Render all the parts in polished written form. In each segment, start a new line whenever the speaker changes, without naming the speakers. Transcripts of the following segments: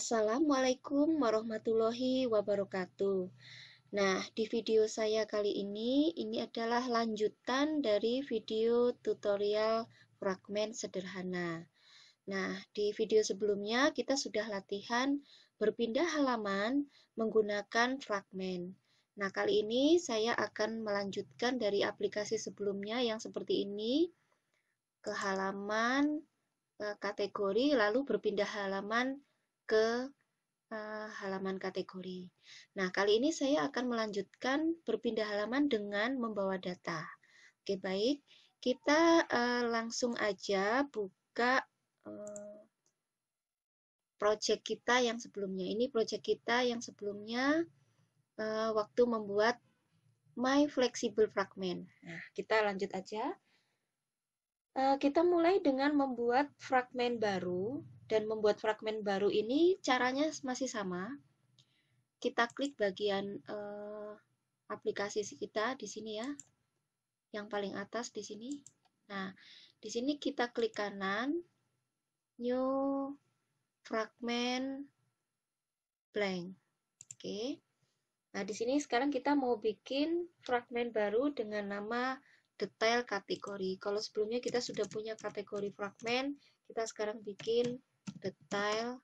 Assalamualaikum warahmatullahi wabarakatuh. Nah, di video saya kali ini adalah lanjutan dari video tutorial fragmen sederhana. Nah, di video sebelumnya kita sudah latihan berpindah halaman menggunakan fragmen. Nah, kali ini saya akan melanjutkan dari aplikasi sebelumnya yang seperti ini ke halaman kategori, lalu berpindah halaman ke halaman kategori. Nah, kali ini saya akan melanjutkan berpindah halaman dengan membawa data. Oke, baik. Kita langsung aja buka project kita yang sebelumnya. Ini project kita yang sebelumnya waktu membuat My Flexible Fragment. Nah, kita lanjut aja. Kita mulai dengan membuat fragmen baru. Dan membuat fragmen baru ini caranya masih sama. Kita klik bagian aplikasi kita di sini ya, yang paling atas di sini. Nah, di sini kita klik kanan, New Fragment Blank. Oke. Nah, di sini sekarang kita mau bikin fragmen baru dengan nama detail kategori. Kalau sebelumnya kita sudah punya kategori fragmen, kita sekarang bikin detail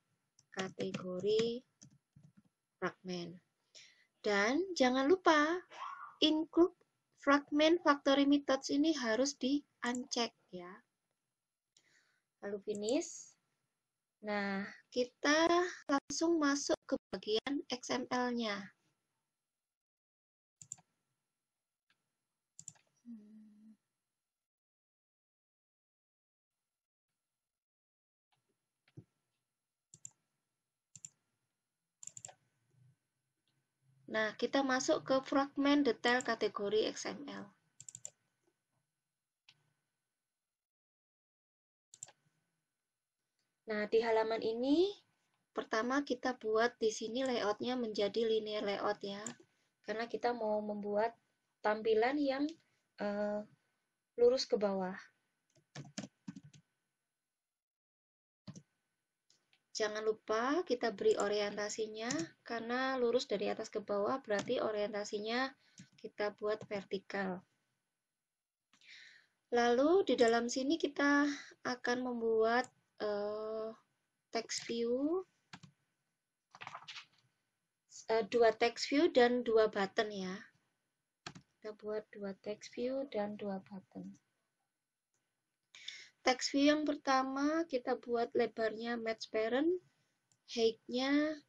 kategori fragmen. Dan jangan lupa include fragment factory methods ini harus di-uncheck ya. Lalu finish. Nah, kita langsung masuk ke bagian XML-nya. Nah, kita masuk ke fragment detail kategori XML. Nah, di halaman ini pertama kita buat di sini layoutnya menjadi linear layout ya. Karena kita mau membuat tampilan yang lurus ke bawah. Jangan lupa kita beri orientasinya, karena lurus dari atas ke bawah berarti orientasinya kita buat vertikal. Lalu di dalam sini kita akan membuat text view, dua text view dan dua button ya. Kita buat dua text view dan dua button. Text view yang pertama kita buat lebarnya match parent, height-nya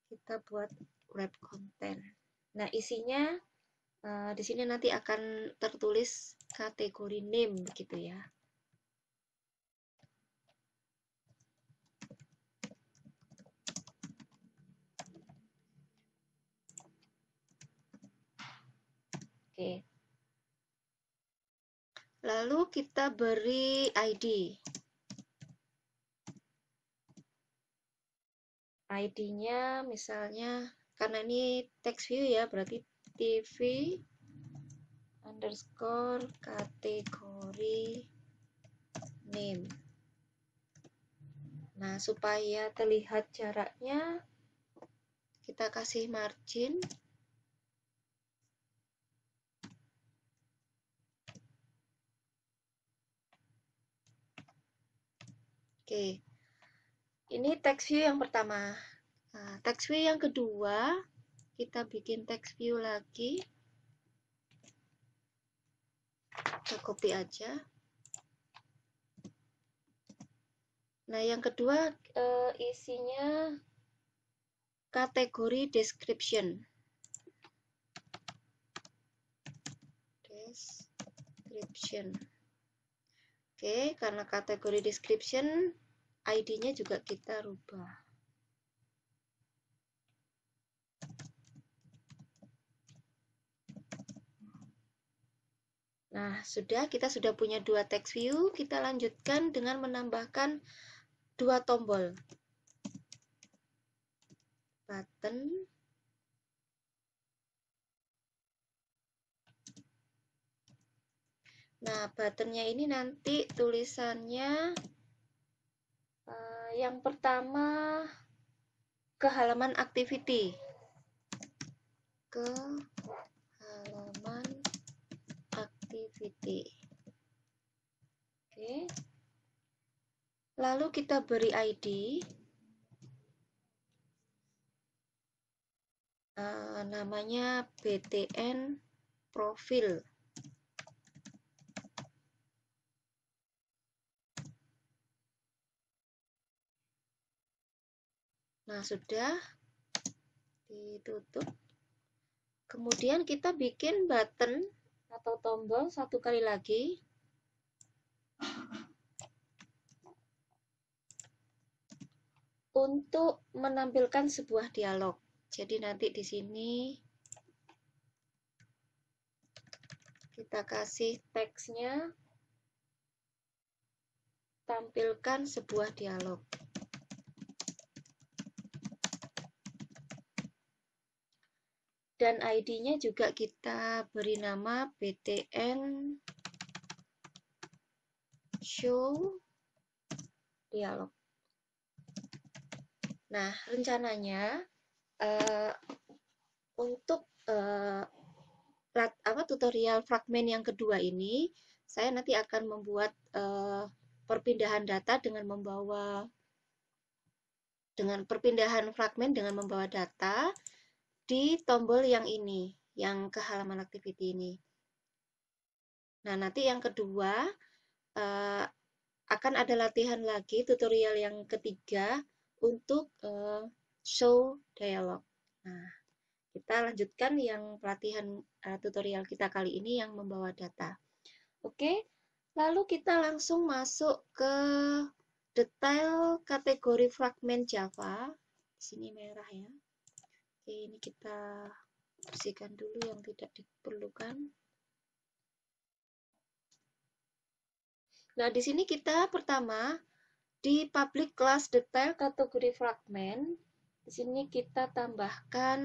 kita buat wrap content. Nah, isinya di sini nanti akan tertulis kategori name begitu ya. Oke. Lalu kita beri ID. ID-nya misalnya, karena ini text view ya, berarti TV underscore kategori name. Nah, supaya terlihat jaraknya, kita kasih margin. Oke, ini text view yang pertama. Nah, text view yang kedua, kita bikin text view lagi. Kita copy aja. Nah, yang kedua isinya kategori description. Oke, karena kategori description, ID-nya juga kita rubah. Nah, kita sudah punya dua text view. Kita lanjutkan dengan menambahkan dua tombol. Button. Nah, buttonnya ini nanti tulisannya yang pertama ke halaman activity. Ke halaman activity. Oke. Lalu kita beri ID. Namanya BTN profil. Nah, sudah ditutup. Kemudian kita bikin button atau tombol satu kali lagi. Untuk menampilkan sebuah dialog. Jadi nanti di sini kita kasih teksnya, tampilkan sebuah dialog. Dan ID-nya juga kita beri nama BTN show dialog. Nah, rencananya untuk tutorial fragmen yang kedua ini, saya nanti akan membuat perpindahan data dengan perpindahan fragmen dengan membawa data di tombol yang ini, yang ke halaman activity ini. Nah, nanti yang kedua akan ada latihan lagi, tutorial yang ketiga untuk show dialog. Nah, kita lanjutkan yang pelatihan tutorial kita kali ini yang membawa data. Oke, lalu kita langsung masuk ke detail kategori fragmen Java. Di sini merah ya. Oke, ini kita bersihkan dulu yang tidak diperlukan. Nah, di sini kita pertama di public class detail kategori fragment. Di sini kita tambahkan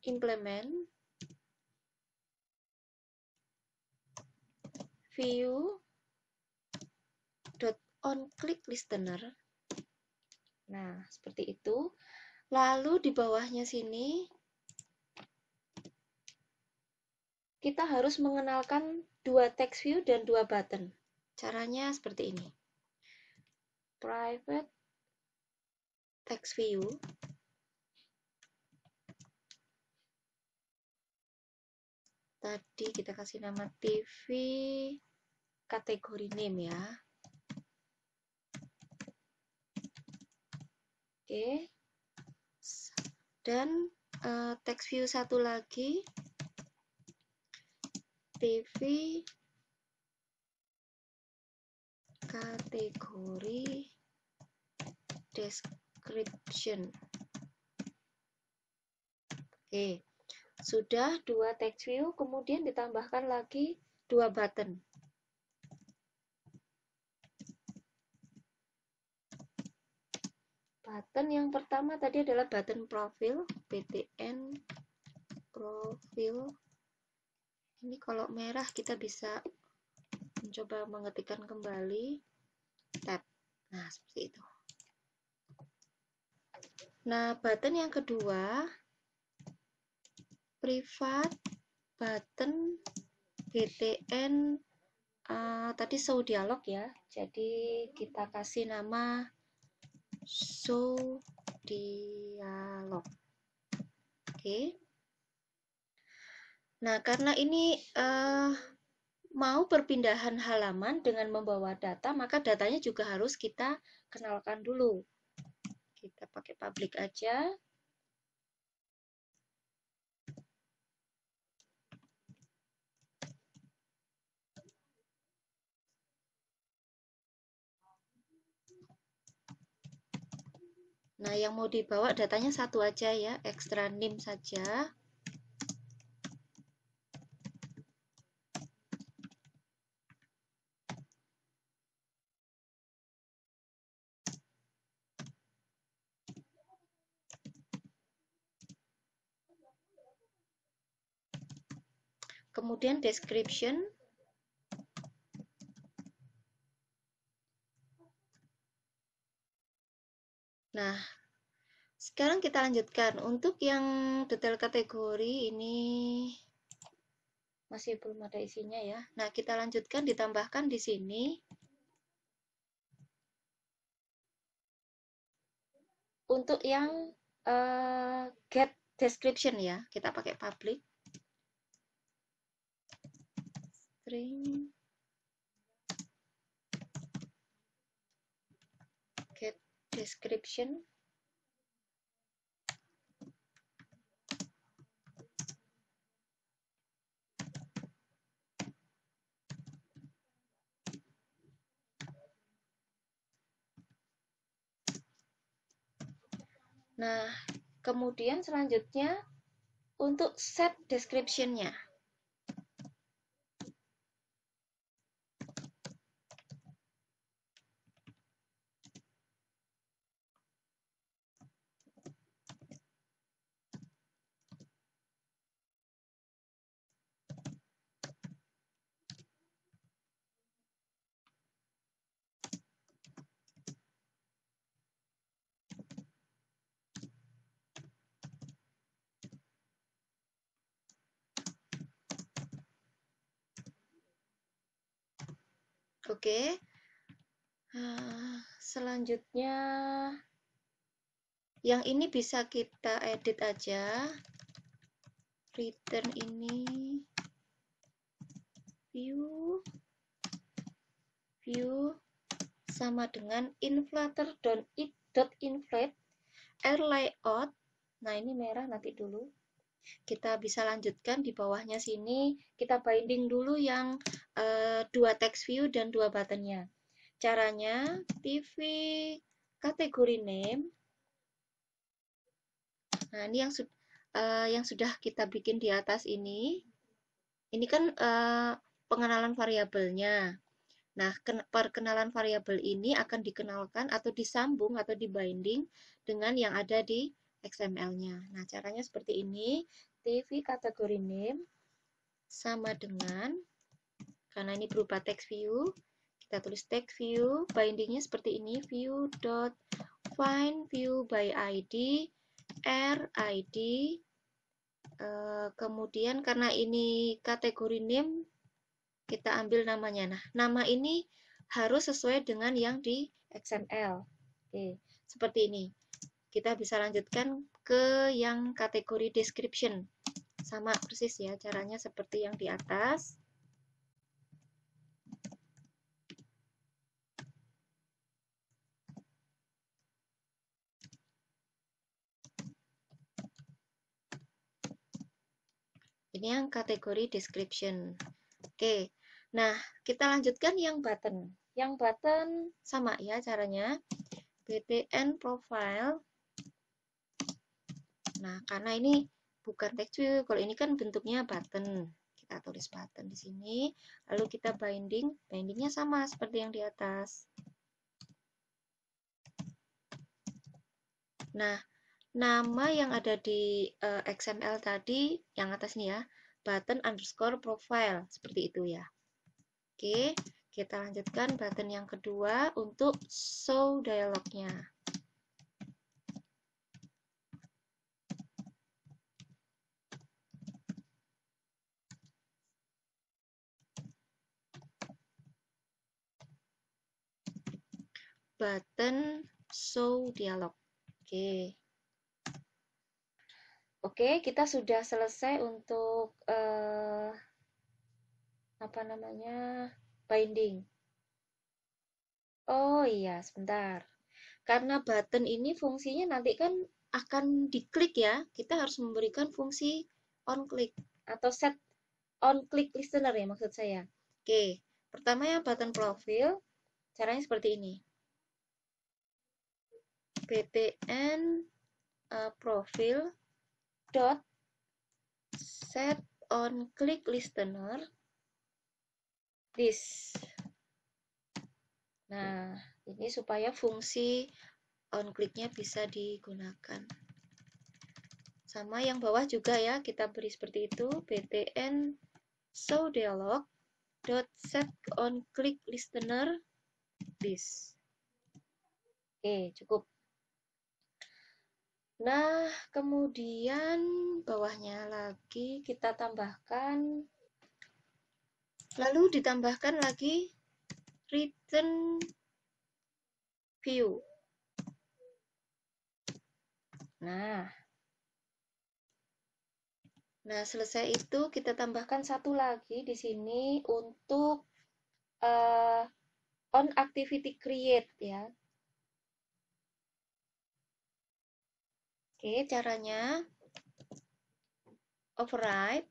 implement view on click listener. Nah, seperti itu. Lalu di bawahnya sini kita harus mengenalkan dua text view dan dua button. Caranya seperti ini. Private text view. Tadi kita kasih nama TV kategori name ya. Oke. Dan text view satu lagi TV kategori description. Oke, sudah dua text view, kemudian ditambahkan lagi dua button. Button yang pertama tadi adalah button profil, BTN profil. Ini kalau merah kita bisa mencoba mengetikkan kembali tab. Nah, seperti itu. Nah, button yang kedua private button BTN tadi show dialog ya. Jadi kita kasih nama show dialog. Oke. Nah, karena ini mau perpindahan halaman dengan membawa data, maka datanya juga harus kita kenalkan dulu. Kita pakai public aja. Nah, yang mau dibawa datanya satu aja ya, extra name saja. Kemudian description. Nah, Sekarang kita lanjutkan. Untuk yang detail kategori ini masih belum ada isinya ya. Nah, kita lanjutkan, ditambahkan di sini. Untuk yang get description ya, kita pakai public string get description. Nah, kemudian selanjutnya untuk set description-nya. Oke. Selanjutnya yang ini bisa kita edit aja. Return ini view sama dengan inflater.it.inflate air layout. Nah, ini merah nanti dulu. Kita bisa lanjutkan di bawahnya sini, kita binding dulu yang dua text view dan dua buttonnya. Caranya, TV kategori name. Nah, ini yang sudah kita bikin di atas ini. Ini kan pengenalan variabelnya. Nah, perkenalan variabel ini akan dikenalkan atau disambung atau dibinding dengan yang ada di XML-nya. Nah, caranya seperti ini. TV kategori name sama dengan, karena ini berupa text view, kita tulis text view, bindingnya seperti ini, view.find view by ID, RID, kemudian karena ini kategori name, kita ambil namanya. Nah, nama ini harus sesuai dengan yang di XML. Oke, seperti ini. Kita bisa lanjutkan ke yang kategori description. Sama persis ya, caranya seperti yang di atas. Ini yang kategori description. Oke, nah kita lanjutkan yang button. Yang button sama ya caranya. btn profile. Nah, karena ini bukan text view, kalau ini kan bentuknya button. Kita tulis button di sini, lalu kita bindingnya sama seperti yang di atas. Nah, nama yang ada di XML tadi, yang atas nih ya, button underscore profile, seperti itu ya. Oke, kita lanjutkan button yang kedua untuk show dialognya. Button show dialog. Oke. Oke, kita sudah selesai untuk binding. Oh iya, sebentar. Karena button ini fungsinya nanti kan akan diklik ya, kita harus memberikan fungsi on click atau set on click listener ya maksud saya. Oke, pertama yang button profile, caranya seperti ini. btn profile dot set on click listener this. Nah, ini supaya fungsi on click-nya bisa digunakan. Sama yang bawah juga ya, kita beri seperti itu, btn show dialog dot set on click listener this. Oke, cukup. Nah, kemudian bawahnya lagi kita tambahkan, lalu ditambahkan lagi return view. Nah, selesai itu kita tambahkan satu lagi di sini untuk on activity create ya. Oke, caranya override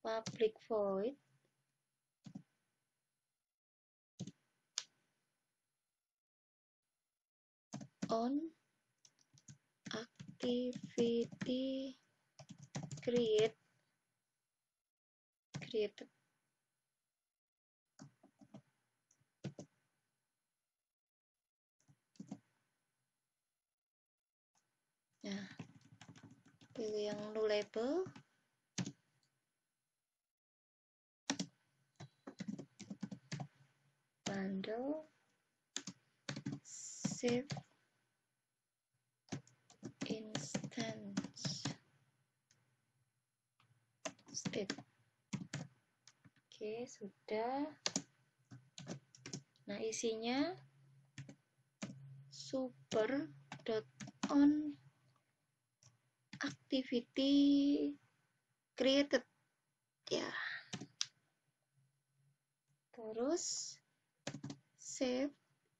public void on activity created. Nah, pilih yang nullable. Bundle save instance state. Oke, sudah. Nah, isinya super.on activity created ya. Terus save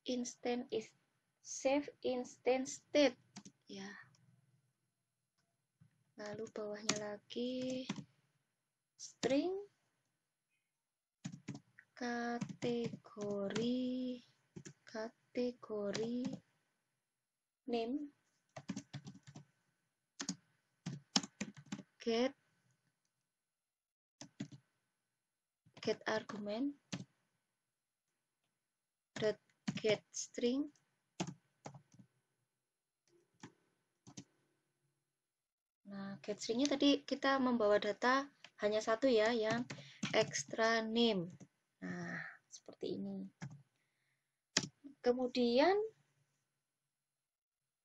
instance state ya. Lalu bawahnya lagi string kategori name get argument dot get string. Nah, get stringnya tadi kita membawa data hanya satu ya, yang extra name. Nah, seperti ini. Kemudian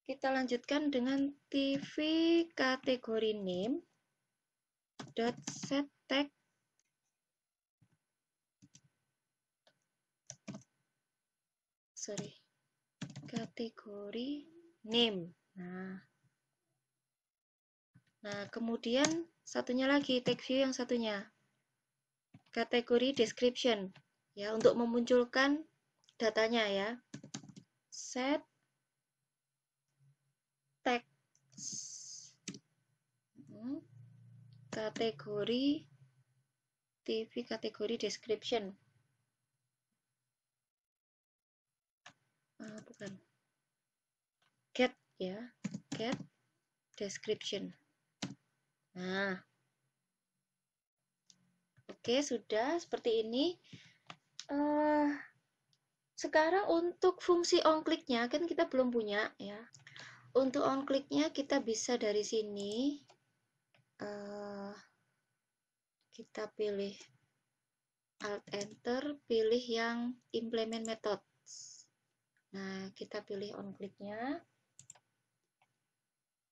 kita lanjutkan dengan TV kategori name dot set tag kategori name. Nah, kemudian satunya lagi tag view yang satunya kategori description ya, untuk memunculkan datanya ya. Set text kategori TV kategori description. Bukan get ya, get description. Nah, oke, sudah seperti ini. Sekarang untuk fungsi onClick-nya kan kita belum punya ya. Untuk onClick-nya kita bisa dari sini kita pilih Alt Enter, pilih yang implement methods. Nah, kita pilih onClick-nya.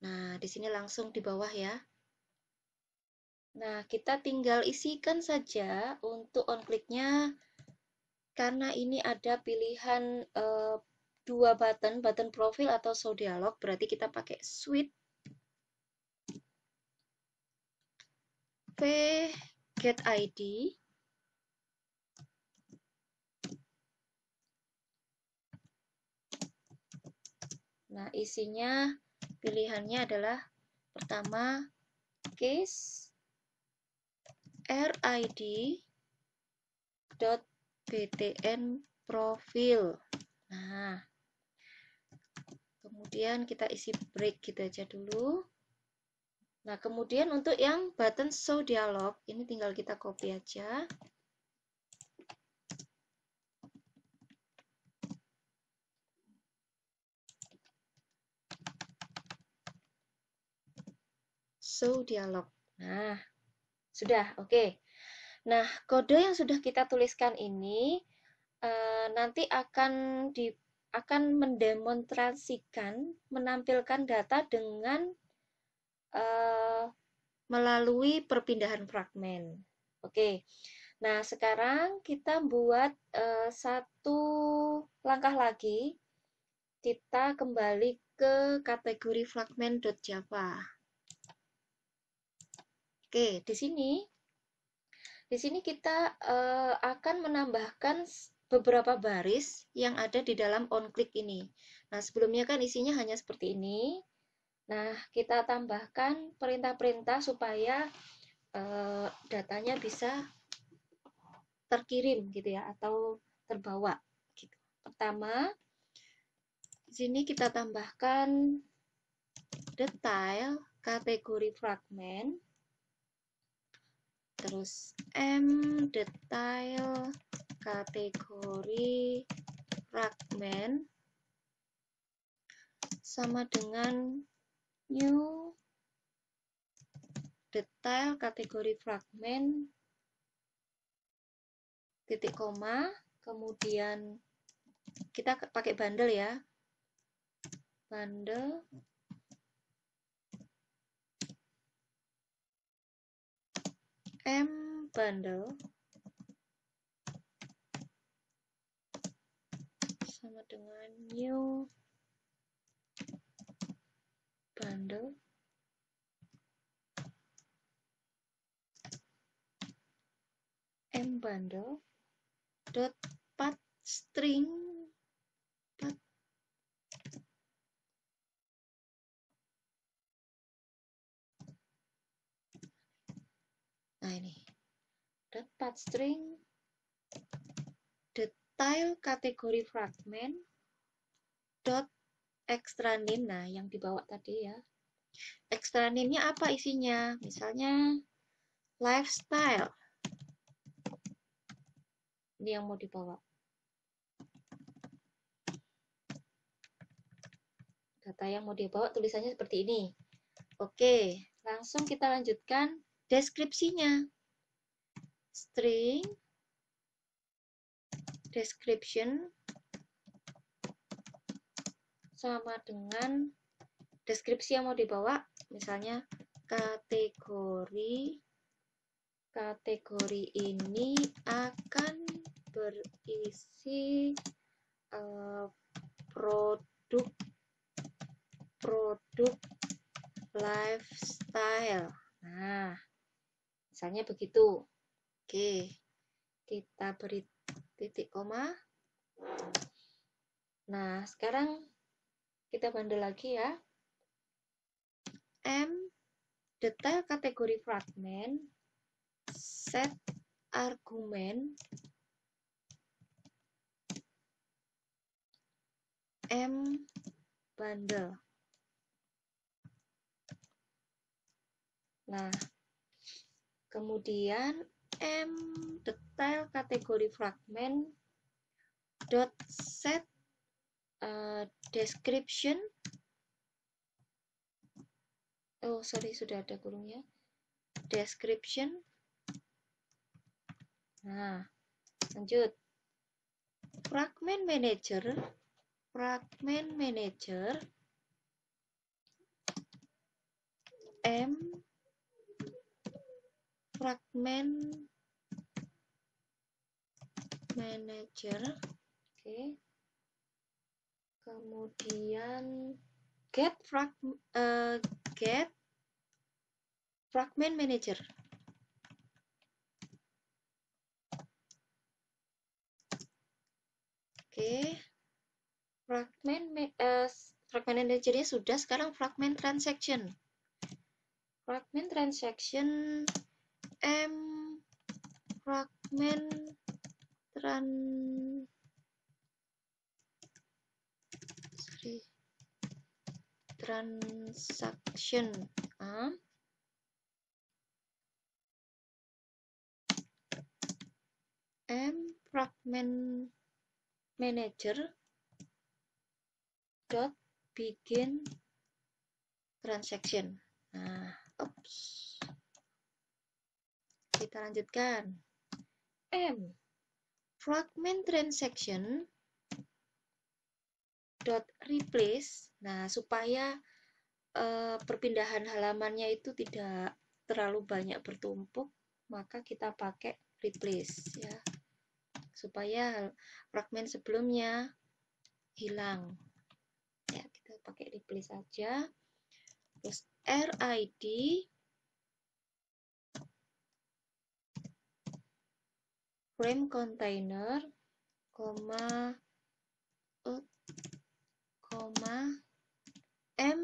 Nah, di sini langsung di bawah ya. Nah, kita tinggal isikan saja untuk onClick-nya. Karena ini ada pilihan dua button profil atau show dialog, berarti kita pakai switch p get id. Nah, isinya pilihannya adalah pertama case rid .btn profil. Nah, kemudian kita isi break gitu aja dulu. Nah, kemudian untuk yang button show dialog, ini tinggal kita copy aja. Show dialog. Nah, sudah, oke. Nah, kode yang sudah kita tuliskan ini nanti akan akan mendemonstrasikan, menampilkan data dengan melalui perpindahan fragmen. Oke, nah sekarang kita buat satu langkah lagi. Kita kembali ke kategori fragment.java. Oke, di sini kita akan menambahkan beberapa baris yang ada di dalam onClick ini. Nah, sebelumnya kan isinya hanya seperti ini. Nah, kita tambahkan perintah-perintah supaya datanya bisa terkirim gitu ya, atau terbawa. Gitu. Pertama, di sini kita tambahkan detail kategori fragment, terus detail kategori fragment sama dengan new detail kategori fragment titik koma, kemudian kita pakai bundle ya, bundle bundle sama dengan new bundle bundle dot path string path. Nah ini dot path string detail kategori fragment dot extra name. Nah yang dibawa tadi ya, extra name-nya apa isinya, misalnya lifestyle, ini yang mau dibawa. Data yang mau dibawa tulisannya seperti ini. Oke, langsung kita lanjutkan deskripsinya. String description sama dengan deskripsi yang mau dibawa, misalnya kategori ini akan berisi produk lifestyle. Nah, misalnya begitu. Oke, kita beri titik koma. Nah, sekarang kita bundle lagi ya. Detail kategori fragment set argumen bundle. Nah, kemudian detail kategori fragment dot set description. Oh sorry, sudah ada kurungnya. Description. Nah, lanjut. Fragment manager fragment manager. Oke. Kemudian get fragment manager. Oke. Fragment manager-nya sudah, sekarang fragment transaction. Fragment transaction fragment transaction fragment manager dot begin transaction. Nah, kita lanjutkan. Fragment transaction replace. Nah, supaya perpindahan halamannya itu tidak terlalu banyak bertumpuk, maka kita pakai replace ya, supaya fragmen sebelumnya hilang. Ya, kita pakai replace saja. Terus RID frame container, M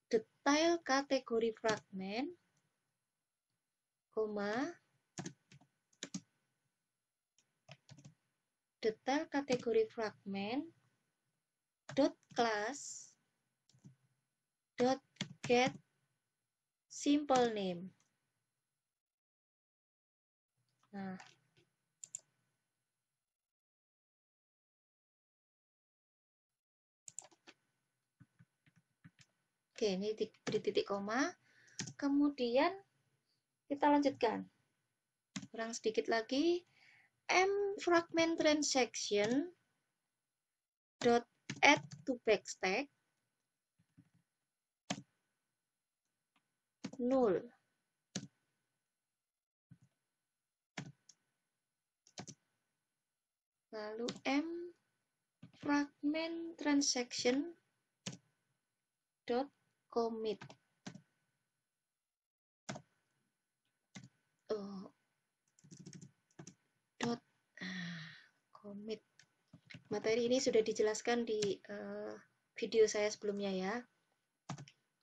detail kategori fragmen, detail kategori fragmen dot class dot get simple name. Nah, oke, ini beri titik koma. Kemudian kita lanjutkan. Kurang sedikit lagi. M fragment transaction dot add to backstack null. Lalu M fragment transaction dot commit. Commit. Materi ini sudah dijelaskan di video saya sebelumnya ya.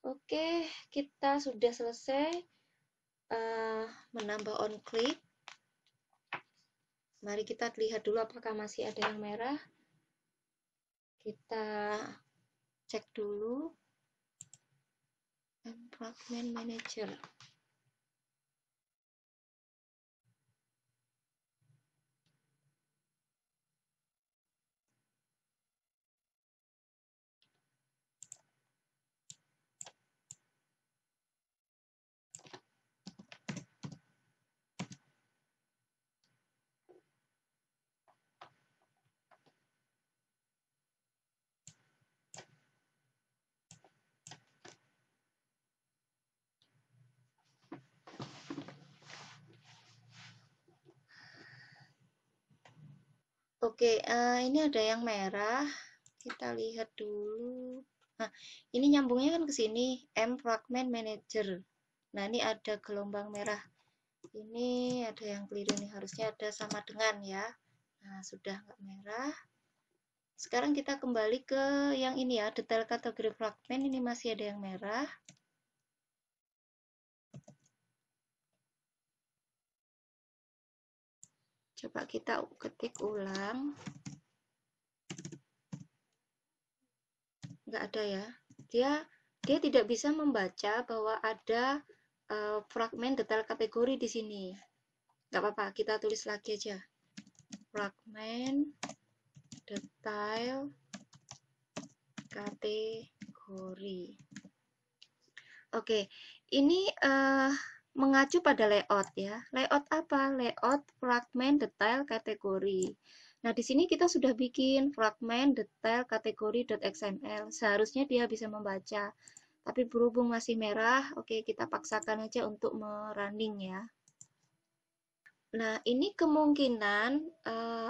Oke, kita sudah selesai menambah on click. Mari kita lihat dulu apakah masih ada yang merah. Kita cek dulu. Fragment manager. Oke, ini ada yang merah. Kita lihat dulu. Nah, ini nyambungnya kan ke sini, M fragment manager. Nah, ini ada gelombang merah. Ini ada yang keliru nih, harusnya ada sama dengan ya. Nah, sudah nggak merah. Sekarang kita kembali ke yang ini ya, detail kategori fragmen. Ini masih ada yang merah. Coba kita ketik ulang. Nggak ada ya. Dia tidak bisa membaca bahwa ada fragmen detail kategori di sini. Nggak apa-apa, kita tulis lagi aja. Fragmen detail kategori. Oke, ini mengacu pada layout ya. Layout apa? Layout fragmen detail kategori. Nah, di sini kita sudah bikin fragmen detail kategori.xml. Seharusnya dia bisa membaca. Tapi berhubung masih merah, oke, kita paksakan aja untuk merunning ya. Nah, ini kemungkinan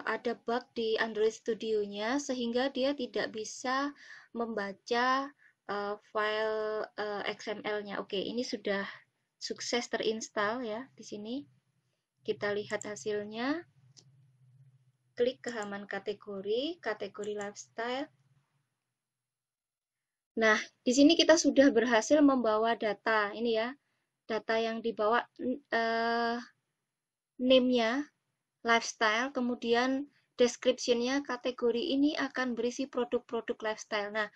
ada bug di Android Studio-nya sehingga dia tidak bisa membaca file XML-nya. Oke, ini sudah sukses terinstall ya di sini. Kita lihat hasilnya. Klik ke halaman kategori, kategori lifestyle. Nah, di sini kita sudah berhasil membawa data. Ini ya, data yang dibawa name-nya, lifestyle, kemudian description-nya, kategori ini akan berisi produk-produk lifestyle. Nah,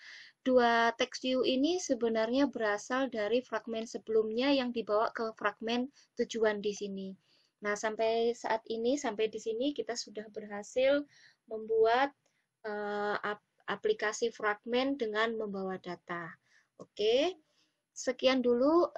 dua text view ini sebenarnya berasal dari fragmen sebelumnya yang dibawa ke fragmen tujuan di sini. Nah, sampai saat ini, sampai di sini kita sudah berhasil membuat aplikasi fragmen dengan membawa data. Oke, sekian dulu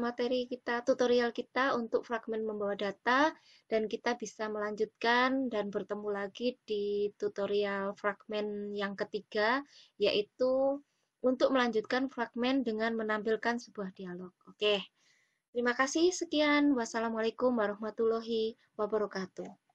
materi kita, tutorial kita untuk fragmen membawa data, dan kita bisa melanjutkan dan bertemu lagi di tutorial fragmen yang ketiga, yaitu untuk melanjutkan fragmen dengan menampilkan sebuah dialog. Oke, terima kasih. Sekian. Wassalamualaikum warahmatullahi wabarakatuh.